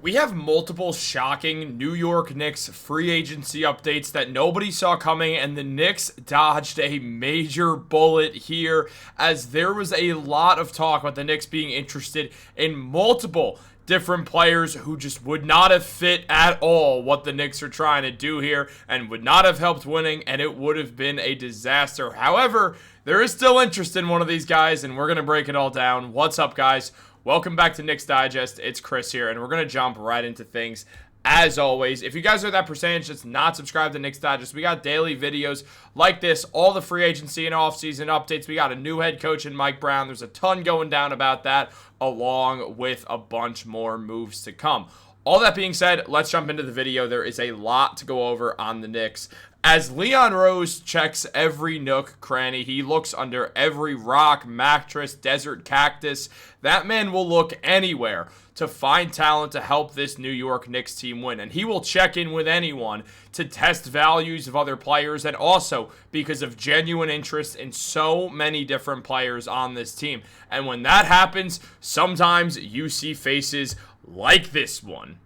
We have multiple shocking New York Knicks free agency updates that nobody saw coming, and the Knicks dodged a major bullet here as there was a lot of talk about the Knicks being interested in multiple different players who just would not have fit at all what the Knicks are trying to do here and would not have helped winning, and it would have been a disaster. However, there is still interest in one of these guys, and we're going to break it all down. What's up, guys? Welcome back to Knicks Digest. It's Chris here, and we're going to jump right into things. As always, if you guys are that percentage that's not subscribed to Knicks Digest, we got daily videos like this, all the free agency and offseason updates. We got a new head coach in Mike Brown. There's a ton going down about that, along with a bunch more moves to come. All that being said, let's jump into the video. There is a lot to go over on the Knicks. As Leon Rose checks every nook, cranny, he looks under every rock, mattress, desert cactus. That man will look anywhere to find talent to help this New York Knicks team win. And he will check in with anyone to test values of other players, and also because of genuine interest in so many different players on this team. And when that happens, sometimes you see faces like this one.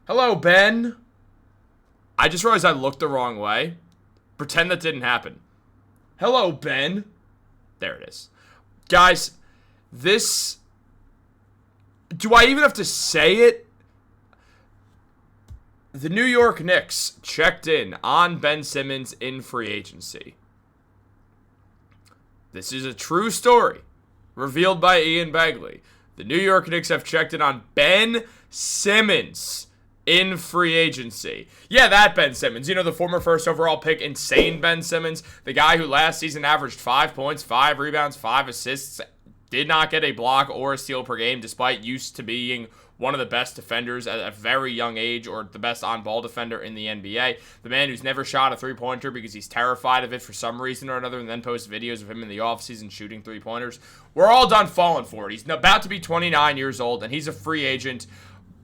Hello, Ben. I just realized I looked the wrong way. Pretend that didn't happen. Hello, Ben. There it is. Guys, this... do I even have to say it? The New York Knicks checked in on Ben Simmons in free agency. This is a true story, revealed by Ian Begley. The New York Knicks have checked in on Ben Simmons in free agency. Yeah, that Ben Simmons. You know, the former first overall pick, insane Ben Simmons. The guy who last season averaged 5 points, 5 rebounds, 5 assists, did not get a block or a steal per game, despite used to being one of the best defenders at a very young age, or the best on-ball defender in the NBA. The man who's never shot a three-pointer because he's terrified of it for some reason or another, and then posts videos of him in the offseason shooting three-pointers. We're all done falling for it. He's about to be 29 years old, and he's a free agent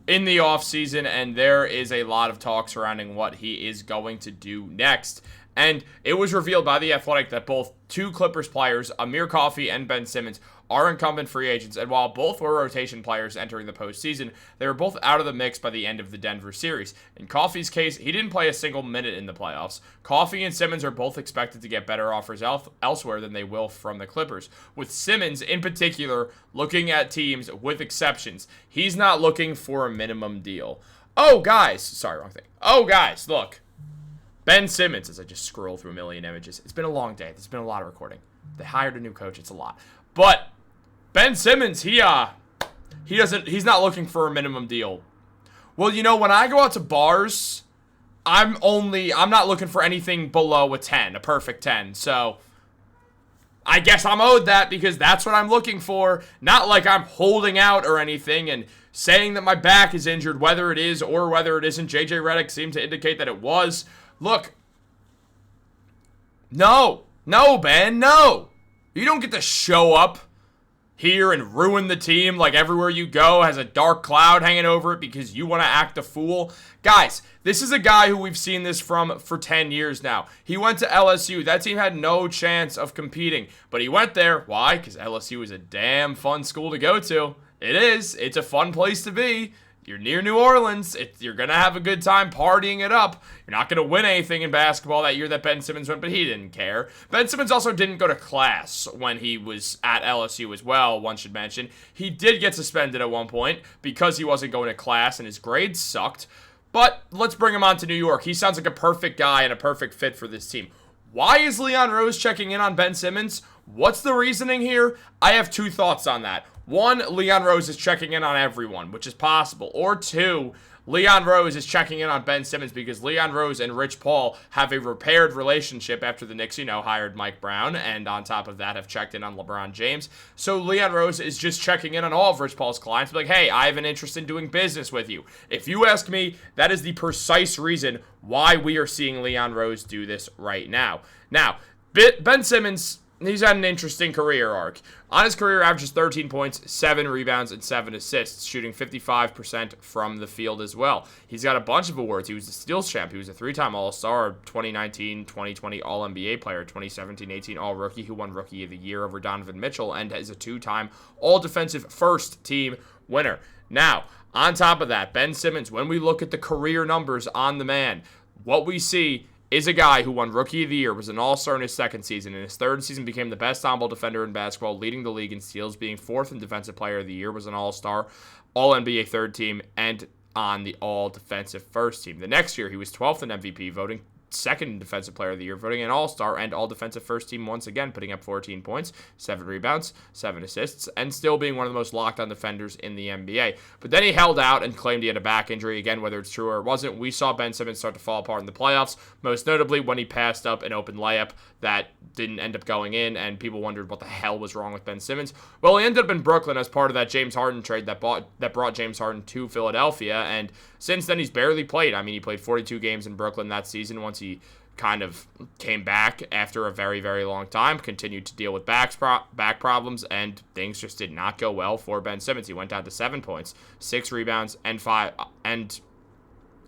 in the offseason, and there is a lot of talk surrounding what he is going to do next. And it was revealed by The Athletic that both two Clippers players, Amir Coffey and Ben Simmons, are incumbent free agents, and while both were rotation players entering the postseason, they were both out of the mix by the end of the Denver series. In Coffey's case, he didn't play a single minute in the playoffs. Coffey and Simmons are both expected to get better offers elsewhere than they will from the Clippers, with Simmons, in particular, looking at teams with exceptions. He's not looking for a minimum deal. Oh, guys. Sorry, wrong thing. Oh, guys, look. Ben Simmons, as I just scroll through a million images. It's been a long day. There's been a lot of recording. They hired a new coach. It's a lot. But Ben Simmons, he's not looking for a minimum deal. Well, you know, when I go out to bars, I'm not looking for anything below a 10, a perfect 10. So I guess I'm owed that because that's what I'm looking for. Not like I'm holding out or anything and saying that my back is injured, whether it is or whether it isn't. JJ Redick seemed to indicate that it was. Look, no, Ben, no. You don't get to show up here and ruin the team like everywhere you go has a dark cloud hanging over it because you want to act a fool. Guys, this is a guy who we've seen this from for 10 years now. He went to LSU. That team had no chance of competing, but he went there. Why? Because LSU is a damn fun school to go to. It is. It's a fun place to be. You're near New Orleans. You're going to have a good time partying it up. You're not going to win anything in basketball that year that Ben Simmons went, but he didn't care. Ben Simmons also didn't go to class when he was at LSU as well, one should mention. He did get suspended at one point because he wasn't going to class and his grades sucked. But let's bring him on to New York. He sounds like a perfect guy and a perfect fit for this team. Why is Leon Rose checking in on Ben Simmons? What's the reasoning here? I have two thoughts on that. One, Leon Rose is checking in on everyone, which is possible. Or two, Leon Rose is checking in on Ben Simmons because Leon Rose and Rich Paul have a repaired relationship after the Knicks, hired Mike Brown, and on top of that have checked in on LeBron James. So Leon Rose is just checking in on all of Rich Paul's clients, like, hey, I have an interest in doing business with you. If you ask me, that is the precise reason why we are seeing Leon Rose do this right now. Now, Ben Simmons, he's had an interesting career arc. On his career, averages 13 points, 7 rebounds, and 7 assists, shooting 55% from the field as well. He's got a bunch of awards. He was the steals champ. He was a 3-time All-Star, 2019-2020 All-NBA player, 2017-18 All-Rookie, who won Rookie of the Year over Donovan Mitchell, and is a 2-time All-Defensive First Team winner. Now, on top of that, Ben Simmons, when we look at the career numbers on the man, what we see is a guy who won Rookie of the Year, was an All-Star in his second season. In his third season, became the best on-ball defender in basketball, leading the league in steals, being fourth in Defensive Player of the Year, was an All-Star, All-NBA third team, and on the All-Defensive first team. The next year, he was 12th in MVP voting, second in Defensive Player of the Year, voting an All-Star and All-Defensive first team once again, putting up 14 points, 7 rebounds, 7 assists, and still being one of the most locked-on defenders in the NBA. But then he held out and claimed he had a back injury. Again, whether it's true or it wasn't, we saw Ben Simmons start to fall apart in the playoffs, most notably when he passed up an open layup that didn't end up going in, and people wondered what the hell was wrong with Ben Simmons. Well, he ended up in Brooklyn as part of that James Harden trade that brought James Harden to Philadelphia, and since then he's barely played. I mean, he played 42 games in Brooklyn that season once he kind of came back after a very, very long time, continued to deal with back problems, and things just did not go well for Ben Simmons. He went down to 7 points, 6 rebounds, and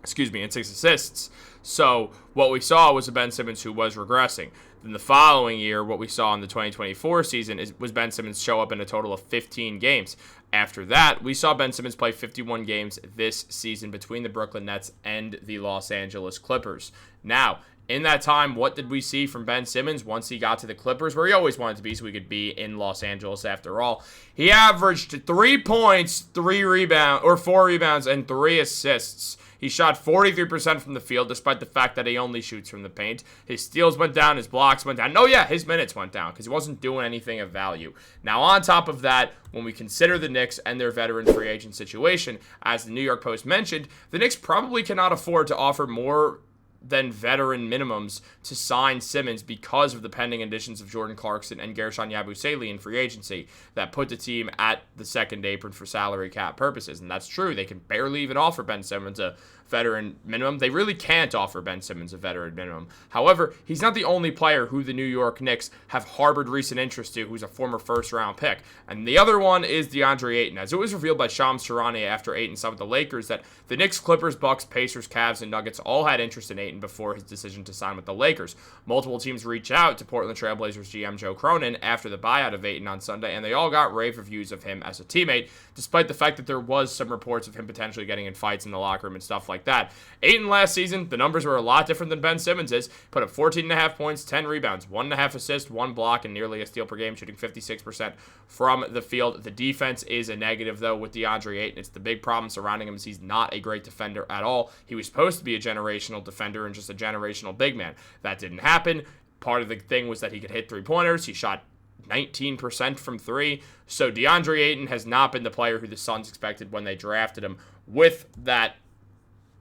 6 assists. So what we saw was a Ben Simmons who was regressing. Then the following year, what we saw in the 2024 season was Ben Simmons show up in a total of 15 games. After that, we saw Ben Simmons play 51 games this season between the Brooklyn Nets and the Los Angeles Clippers. Now, in that time, what did we see from Ben Simmons once he got to the Clippers, where he always wanted to be so he could be in Los Angeles after all? He averaged 3 points, 4 rebounds, and 3 assists. He shot 43% from the field, despite the fact that he only shoots from the paint. His steals went down, his blocks went down. No, yeah, his minutes went down because he wasn't doing anything of value. Now, on top of that, when we consider the Knicks and their veteran free agent situation, as the New York Post mentioned, the Knicks probably cannot afford to offer more than veteran minimums to sign Simmons because of the pending additions of Jordan Clarkson and Gershon Yabusele in free agency that put the team at the second apron for salary cap purposes. And that's true. They can barely even offer Ben Simmons a veteran minimum. They really can't offer Ben Simmons a veteran minimum. However, he's not the only player who the New York Knicks have harbored recent interest to who's a former first-round pick. And the other one is Deandre Ayton. As it was revealed by Shams Charania after Ayton signed with the Lakers that the Knicks, Clippers, Bucks, Pacers, Cavs, and Nuggets all had interest in Ayton before his decision to sign with the Lakers. Multiple teams reached out to Portland Trail Blazers GM Joe Cronin after the buyout of Ayton on Sunday, and they all got rave reviews of him as a teammate, despite the fact that there was some reports of him potentially getting in fights in the locker room and stuff like that. Ayton last season, the numbers were a lot different than Ben Simmons' put up 14.5 points, 10 rebounds, 1.5 assists, 1 block, and nearly a steal per game, shooting 56% from the field. The defense is a negative, though, with Deandre Ayton. It's the big problem surrounding him is he's not a great defender at all. He was supposed to be a generational defender and just a generational big man. That didn't happen. Part of the thing was that he could hit three-pointers. He shot 19% from 3. So Deandre Ayton has not been the player who the Suns expected when they drafted him with that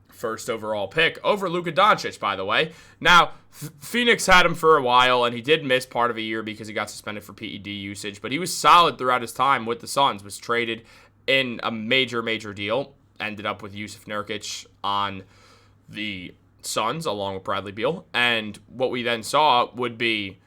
first overall pick over Luka Doncic, by the way. Now, Phoenix had him for a while, and he did miss part of a year because he got suspended for PED usage, but he was solid throughout his time with the Suns, was traded in a major deal, ended up with Yusuf Nurkic on the Suns along with Bradley Beal, and what we then saw would be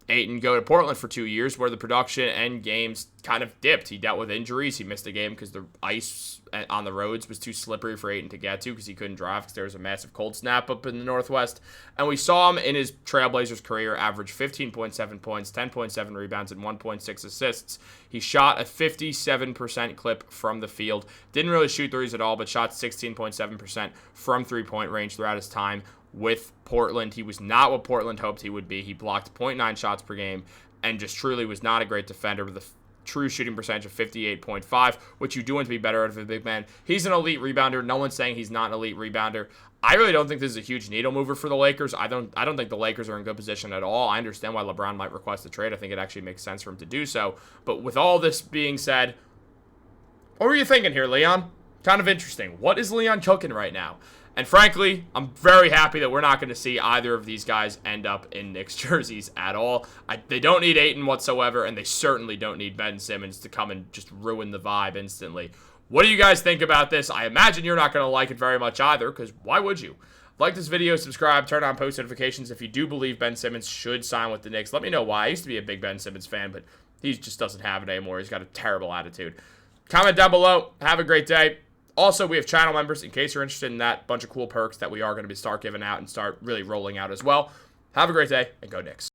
Ayton go to Portland for 2 years where the production and games kind of dipped. He dealt with injuries. He missed a game because the ice on the roads was too slippery for Ayton to get to because he couldn't drive because there was a massive cold snap up in the Northwest. And we saw him in his Trailblazers career average 15.7 points, 10.7 rebounds, and 1.6 assists. He shot a 57% clip from the field. Didn't really shoot threes at all, but shot 16.7% from three-point range throughout his time with Portland. He was not what Portland hoped he would be. He blocked 0.9 shots per game and just truly was not a great defender with a true shooting percentage of 58.5, which you do want to be better out of a big man. He's an elite rebounder. No one's saying he's not an elite rebounder. I really don't think this is a huge needle mover for the Lakers. I don't think the Lakers are in good position at all. I understand why LeBron might request a trade. I think it actually makes sense for him to do so. But with all this being said, what were you thinking here, Leon? Kind of interesting. What is Leon cooking right now? And frankly, I'm very happy that we're not going to see either of these guys end up in Knicks jerseys at all. They don't need Ayton whatsoever, and they certainly don't need Ben Simmons to come and just ruin the vibe instantly. What do you guys think about this? I imagine you're not going to like it very much either, because why would you? Like this video, subscribe, turn on post notifications if you do believe Ben Simmons should sign with the Knicks. Let me know why. I used to be a big Ben Simmons fan, but he just doesn't have it anymore. He's got a terrible attitude. Comment down below. Have a great day. Also, we have channel members in case you're interested in that. Bunch of cool perks that we are going to start giving out and start really rolling out as well. Have a great day and go Knicks.